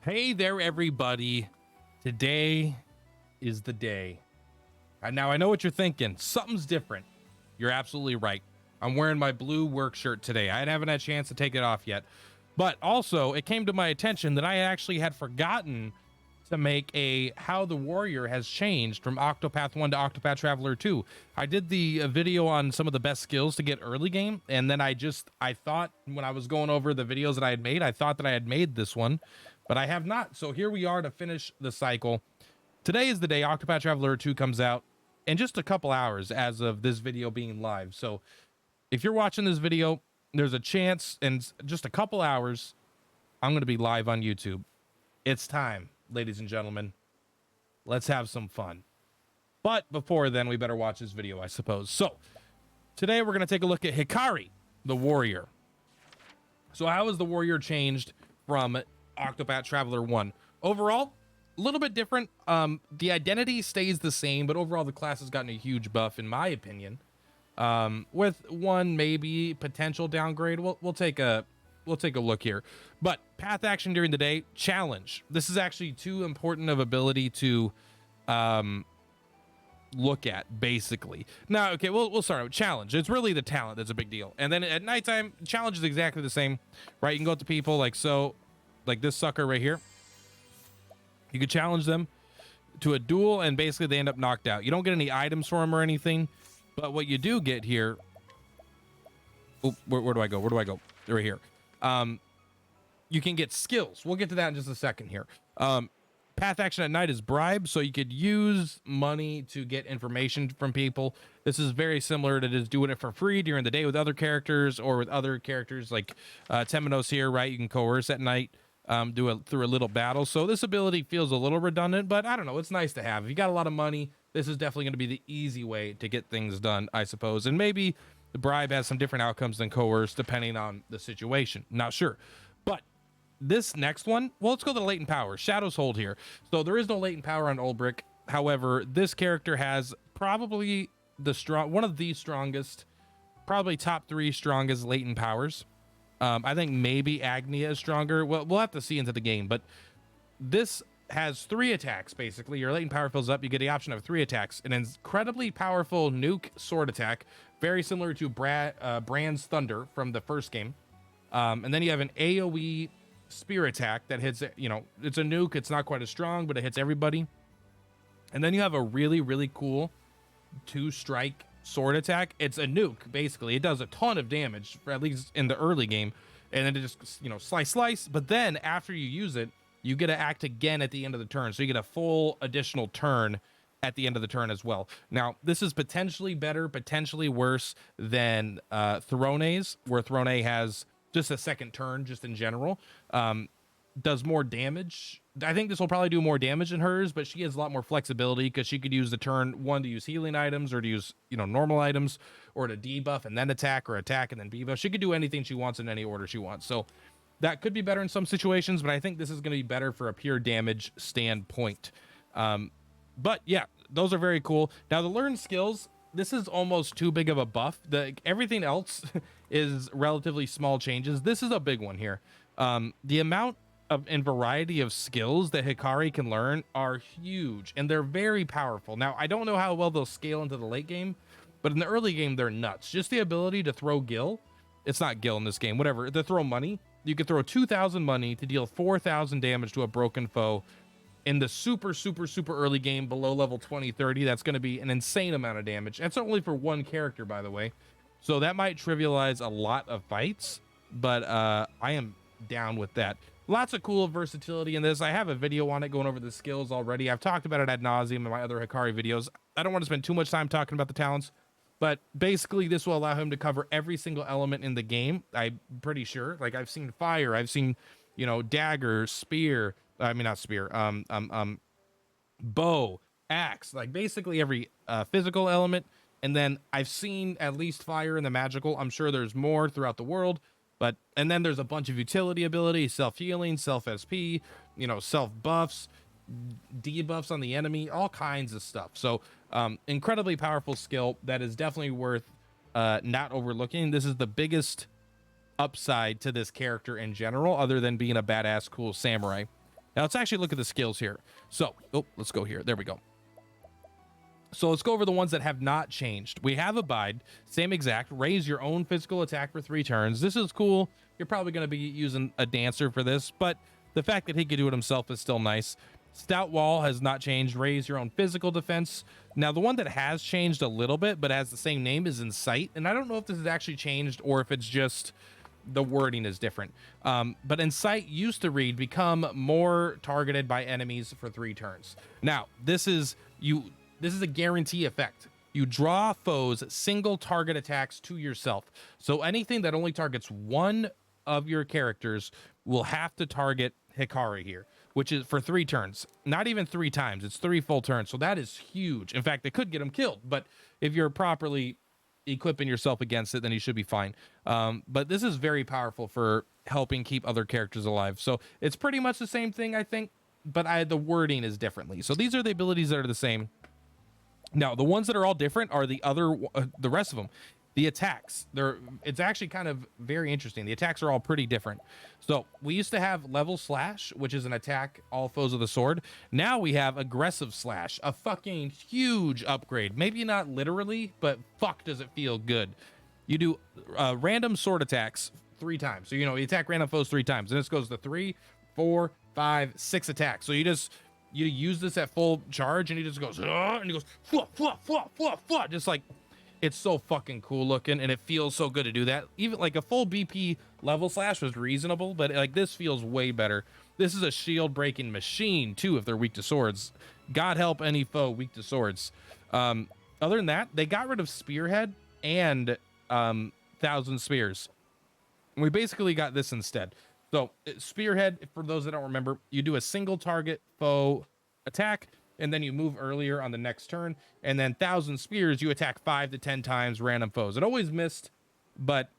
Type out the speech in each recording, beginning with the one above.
Hey there, everybody. Today is the day. Now, I know what you're thinking. Something's different. You're absolutely right. I'm wearing my blue work shirt today. I haven't had a chance to take it off yet. But also, it came to my attention that I actually had forgotten to make a how the warrior has changed from Octopath 1 to Octopath Traveler 2. I did the video on some of the best skills to get early game, and then I thought when I was going over the videos that I had made, I thought that I had made this one, but I have not. So here we are to finish the cycle. Today is the day Octopath Traveler 2 comes out in just a couple hours as of this video being live. So if you're watching this video, there's a chance in just a couple hours I'm going to be live on YouTube. It's time, ladies and gentlemen. Let's have some fun. But before then, we better watch this video, I suppose. So today we're going to take a look at Hikari, the warrior. So how has the warrior changed from Octopath Traveler 1? Overall, a little bit different. The identity stays the same, but overall the class has gotten a huge buff, in my opinion. With one maybe potential downgrade. We'll take a look here. But path action during the day, challenge. This is actually too important of ability to look at, basically. Now, okay, we'll start with challenge. It's really the talent that's a big deal. And then at nighttime, challenge is exactly the same, right? You can go up to people like so, like this sucker right here. You could challenge them to a duel, and basically they end up knocked out. You don't get any items for them or anything, but what you do get here... Oh, where do I go? Where do I go? Right here. You can get skills. We'll get to that in just a second here. Path action at night is bribe, so you could use money to get information from people. This is very similar to just doing it for free during the day with other characters, or with other characters like Temenos here, right? You can coerce at night, do it through a little battle. So this ability feels a little redundant, but I don't know. It's nice to have. If you got a lot of money, this is definitely going to be the easy way to get things done, I suppose. And maybe the bribe has some different outcomes than coerce, depending on the situation. Not sure. But this next one, well, let's go to the latent power. Shadows hold here. So there is no latent power on Ulbrich. However, this character has probably one of the strongest, probably top 3 strongest latent powers. I think maybe Agnia is stronger. Well, we'll have to see into the game, but this has 3 attacks. Basically, your latent power fills up. You get the option of 3 attacks. An incredibly powerful nuke sword attack, very similar to Brand's Thunder from the first game. And then you have an AoE spear attack that hits, you know, it's a nuke. It's not quite as strong, but it hits everybody. And then you have a really, really cool 2-strike sword attack. It's a nuke, basically. It does a ton of damage, at least in the early game. And then it just, you know, slice. But then after you use it, you get to act again at the end of the turn. So you get a full additional turn at the end of the turn as well. Now, this is potentially better, potentially worse than Throne's, where Throne has just a second turn, just in general. Does more damage. I think this will probably do more damage than hers, but she has a lot more flexibility because she could use the turn 1 to use healing items, or to use, you know, normal items, or to debuff and then attack, or attack and then debuff. She could do anything she wants in any order she wants. So that could be better in some situations, but I think this is going to be better for a pure damage standpoint. But yeah, those are very cool. Now, the learned skills, this is almost too big of a buff. Everything else is relatively small changes. This is a big one here. The amount and variety of skills that Hikari can learn are huge, and they're very powerful. Now, I don't know how well they'll scale into the late game, but in the early game, they're nuts. Just the ability to throw gil. It's not gil in this game, whatever. To throw money. You could throw 2,000 money to deal 4,000 damage to a broken foe. In the super early game, below level 20, 30, that's going to be an insane amount of damage. That's only for one character, by the way. So that might trivialize a lot of fights, but I am down with that. Lots of cool versatility in this. I have a video on it going over the skills already. I've talked about it ad nauseum in my other Hikari videos. I don't want to spend too much time talking about the talents, but basically this will allow him to cover every single element in the game. I'm pretty sure. Like, I've seen fire, I've seen, you know, dagger, spear. I mean, not spear. Bow, axe. Like basically every physical element. And then I've seen at least fire in the magical. I'm sure there's more throughout the world. And then there's a bunch of utility abilities, self-healing, self-SP, you know, self-buffs, debuffs on the enemy, all kinds of stuff. So incredibly powerful skill that is definitely worth not overlooking. This is the biggest upside to this character in general, other than being a badass cool samurai. Now let's actually look at the skills here. So, oh, let's go here. There we go. So let's go over the ones that have not changed. We have Abide, same exact. Raise your own physical attack for 3 turns. This is cool. You're probably going to be using a dancer for this, but the fact that he could do it himself is still nice. Stout Wall has not changed. Raise your own physical defense. Now, the one that has changed a little bit, but has the same name, is Incite. And I don't know if this has actually changed or if it's just the wording is different. But Incite used to read, become more targeted by enemies for 3 turns. Now, this is a guarantee effect. You draw foes single target attacks to yourself. So anything that only targets one of your characters will have to target Hikari here, which is for 3 turns. Not even 3 times. It's 3 full turns. So that is huge. In fact, it could get him killed. But if you're properly equipping yourself against it, then you should be fine. But this is very powerful for helping keep other characters alive. So it's pretty much the same thing, I think. But the wording is differently. So these are the abilities that are the same. Now, the ones that are all different are the rest of them. The attacks, it's actually kind of very interesting. The attacks are all pretty different. So we used to have level slash, which is an attack all foes of the sword. Now we have aggressive slash, a fucking huge upgrade. Maybe not literally, but fuck does it feel good. You do random sword attacks 3 times. So, you attack random foes 3 times. And this goes to 3, 4, 5, 6 attacks. So you use this at full charge, and he just goes, and he goes, fwah, just like, it's so fucking cool looking, and it feels so good to do that. Even like a full BP level slash was reasonable, but like this feels way better. This is a shield breaking machine too if they're weak to swords. God help any foe weak to swords. Other than that, they got rid of Spearhead and 1,000 Spears. And we basically got this instead. So Spearhead, for those that don't remember, you do a single target foe attack, and then you move earlier on the next turn, and then 1,000 Spears, you attack 5 to 10 times random foes. It always missed, but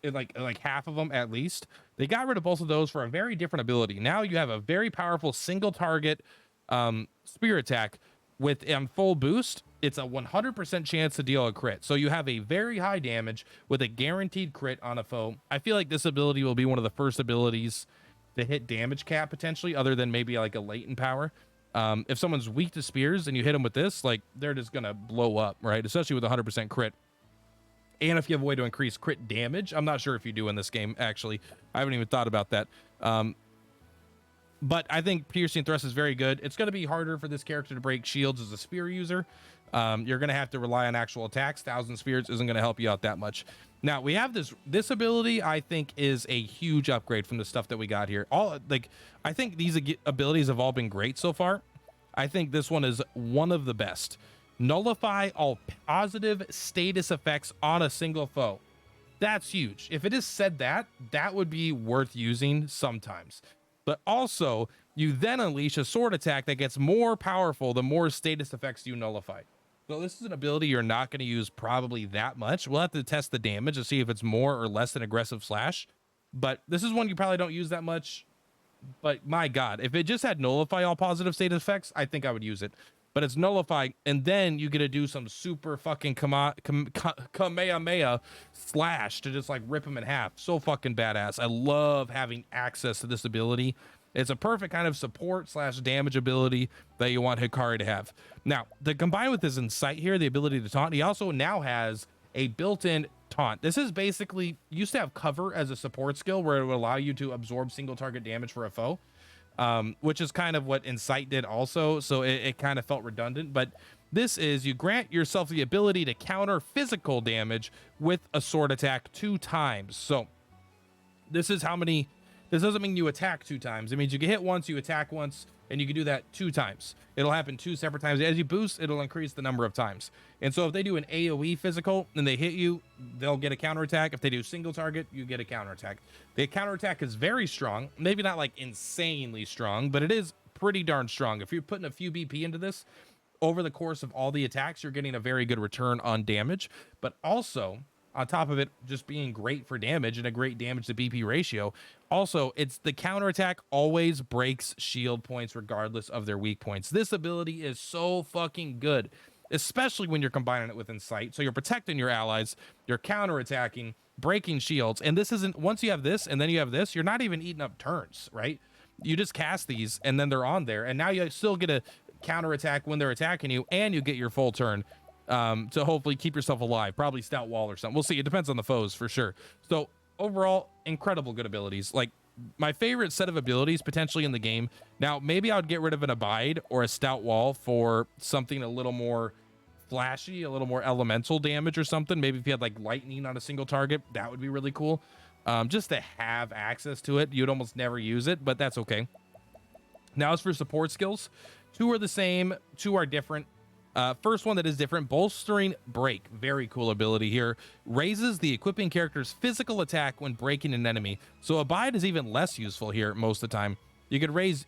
like half of them at least. They got rid of both of those for a very different ability. Now you have a very powerful single target spear attack with full boost. It's a 100% chance to deal a crit. So you have a very high damage with a guaranteed crit on a foe. I feel like this ability will be one of the first abilities to hit damage cap potentially, other than maybe like a latent power. If someone's weak to spears and you hit them with this, like they're just gonna blow up, right? Especially with 100% crit. And if you have a way to increase crit damage, I'm not sure if you do in this game, actually. I haven't even thought about that. But I think piercing thrust is very good. It's going to be harder for this character to break shields as a spear user. You're going to have to rely on actual attacks. 1,000 Spears isn't going to help you out that much. Now we have this ability. I think is a huge upgrade from the stuff that we got here. I think these abilities have all been great so far. I think this one is one of the best. Nullify all positive status effects on a single foe. That's huge. If it is said that would be worth using sometimes. But also, you then unleash a sword attack that gets more powerful the more status effects you nullify. So this is an ability you're not going to use probably that much. We'll have to test the damage to see if it's more or less than aggressive slash. But this is one you probably don't use that much. But my God, if it just had nullify all positive status effects, I think I would use it. But it's nullify, and then you get to do some super fucking Kamehameha slash to just like rip him in half. So fucking badass. I love having access to this ability. It's a perfect kind of support slash damage ability that you want Hikari to have. Now, to combine with his Incite here, the ability to taunt, he also now has a built-in taunt. This is basically, used to have cover as a support skill where it would allow you to absorb single target damage for a foe. Which is kind of what Incite did also, so it kind of felt redundant. But this is, you grant yourself the ability to counter physical damage with a sword attack 2 times. So this is how many, this doesn't mean you attack 2 times. It means you get hit once, you attack once, and you can do that 2 times. It'll happen 2 separate times. As you boost, it'll increase the number of times. And so if they do an AoE physical and they hit you, they'll get a counterattack. If they do single target, you get a counterattack. The counterattack is very strong. Maybe not like insanely strong, but it is pretty darn strong. If you're putting a few BP into this, over the course of all the attacks, you're getting a very good return on damage. But also, on top of it just being great for damage and a great damage to BP ratio, also it's the counterattack always breaks shield points regardless of their weak points. This ability is so fucking good, especially when you're combining it with Incite. So you're protecting your allies, you're counterattacking, breaking shields, and this isn't, once you have this and then you have this, you're not even eating up turns, right? You just cast these and then they're on there, and now you still get a counterattack when they're attacking you, and you get your full turn to hopefully keep yourself alive. Probably Stout Wall or something. We'll see. It depends on the foes for sure. So overall, incredible good abilities. Like, my favorite set of abilities potentially in the game. Now, maybe I would get rid of an Abide or a Stout Wall for something a little more flashy, a little more elemental damage or something. Maybe if you had like lightning on a single target, that would be really cool. Just to have access to it. You'd almost never use it, but that's okay. Now, as for support skills, 2 are the same, 2 are different. First one that is different, Bolstering Break. Very cool ability here. Raises the equipping character's physical attack when breaking an enemy. So Abide is even less useful here most of the time. You could raise,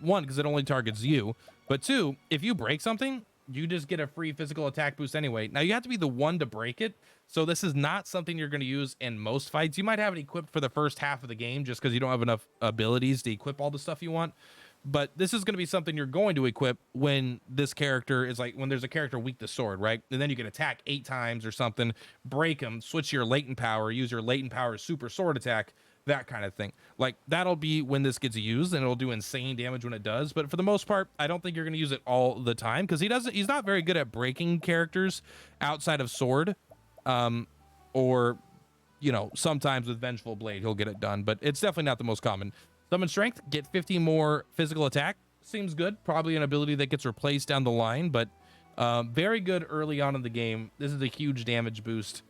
1, because it only targets you, but 2, if you break something, you just get a free physical attack boost anyway. Now, you have to be the one to break it, so this is not something you're going to use in most fights. You might have it equipped for the first half of the game just because you don't have enough abilities to equip all the stuff you want. But this is going to be something you're going to equip when this character is like, when there's a character weak to sword, right? And then you can attack 8 times or something, break them, switch your latent power, use your latent power super sword attack, that kind of thing. Like, that'll be when this gets used, and it'll do insane damage when it does. But for the most part, I don't think you're going to use it all the time, because he's not very good at breaking characters outside of sword, or, you know, sometimes with Vengeful Blade, he'll get it done, but it's definitely not the most common. Summon Strength, get 50 more physical attack. Seems good. Probably an ability that gets replaced down the line, but very good early on in the game. This is a huge damage boost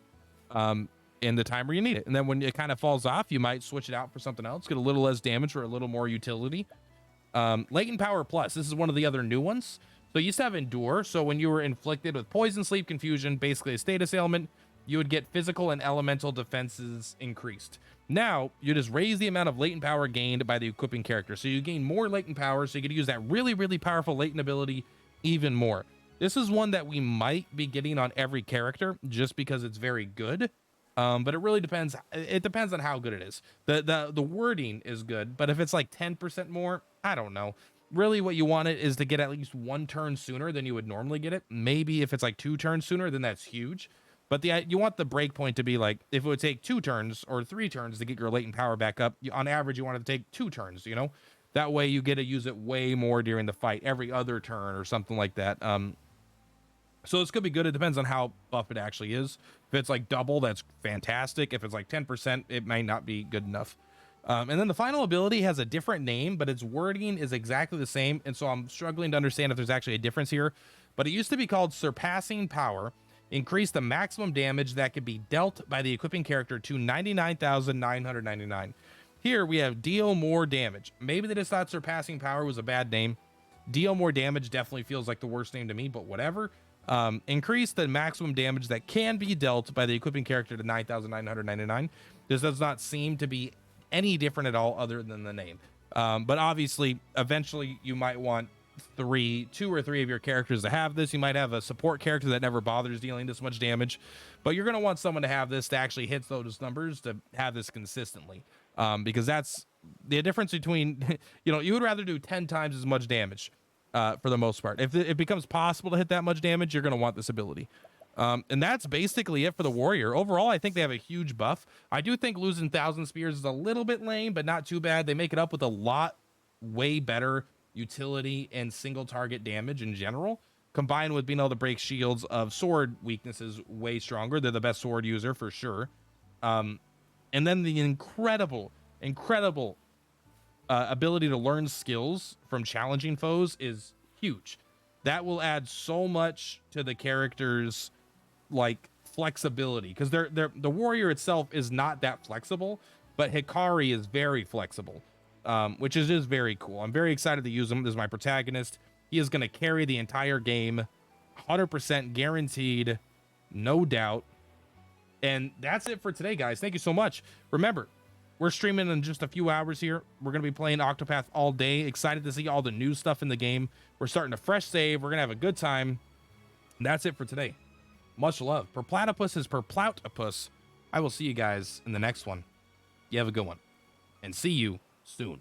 in the time where you need it. And then when it kind of falls off, you might switch it out for something else, get a little less damage or a little more utility. Latent Power Plus. This is one of the other new ones. So you used to have Endure. So when you were inflicted with Poison, Sleep, Confusion, basically a status ailment, you would get physical and elemental defenses increased. Now, you just raise the amount of latent power gained by the equipping character. So you gain more latent power, so you could use that really, really powerful latent ability even more. This is one that we might be getting on every character just because it's very good. But it really depends. It depends on how good it is. The wording is good, but if it's like 10% more, I don't know. Really what you want it is to get at least 1 turn sooner than you would normally get it. Maybe if it's like 2 turns sooner, then that's huge. But you want the breakpoint to be like, if it would take 2 turns or 3 turns to get your latent power back up, on average, you want it to take 2 turns, you know? That way you get to use it way more during the fight, every other turn or something like that. So this could be good. It depends on how buff it actually is. If it's like double, that's fantastic. If it's like 10%, it might not be good enough. And then the final ability has a different name, but its wording is exactly the same. And so I'm struggling to understand if there's actually a difference here. But it used to be called Surpassing Power. Increase the maximum damage that could be dealt by the equipping character to 99,999. Here we have deal more damage. Maybe they just thought Surpassing Power was a bad name. Deal more damage definitely feels like the worst name to me, but whatever. Increase the maximum damage that can be dealt by the equipping character to 9,999. This does not seem to be any different at all other than the name. But obviously, eventually you might want 2 or 3 of your characters to have this. You might have a support character that never bothers dealing this much damage, but you're going to want someone to have this to actually hit those numbers, to have this consistently, because that's the difference between, you know, you would rather do 10 times as much damage for the most part. If it becomes possible to hit that much damage, you're going to want this ability. And that's basically it for the warrior. Overall, I think they have a huge buff. I do think losing 1,000 spears is a little bit lame, but not too bad. They make it up with a lot way better utility and single target damage in general, combined with being able to break shields of sword weaknesses way stronger. They're the best sword user for sure. And then the incredible ability to learn skills from challenging foes is huge. That will add so much to the character's like flexibility, because the warrior itself is not that flexible, but Hikari is very flexible. Which is just very cool. I'm very excited to use him. This is my protagonist. He is going to carry the entire game, 100% guaranteed, no doubt. And that's it for today, guys. Thank you so much. Remember, we're streaming in just a few hours here. We're going to be playing Octopath all day. Excited to see all the new stuff in the game. We're starting a fresh save. We're going to have a good time. And that's it for today. Much love. Purplatypus is Purplatypus. I will see you guys in the next one. You have a good one. And see you soon.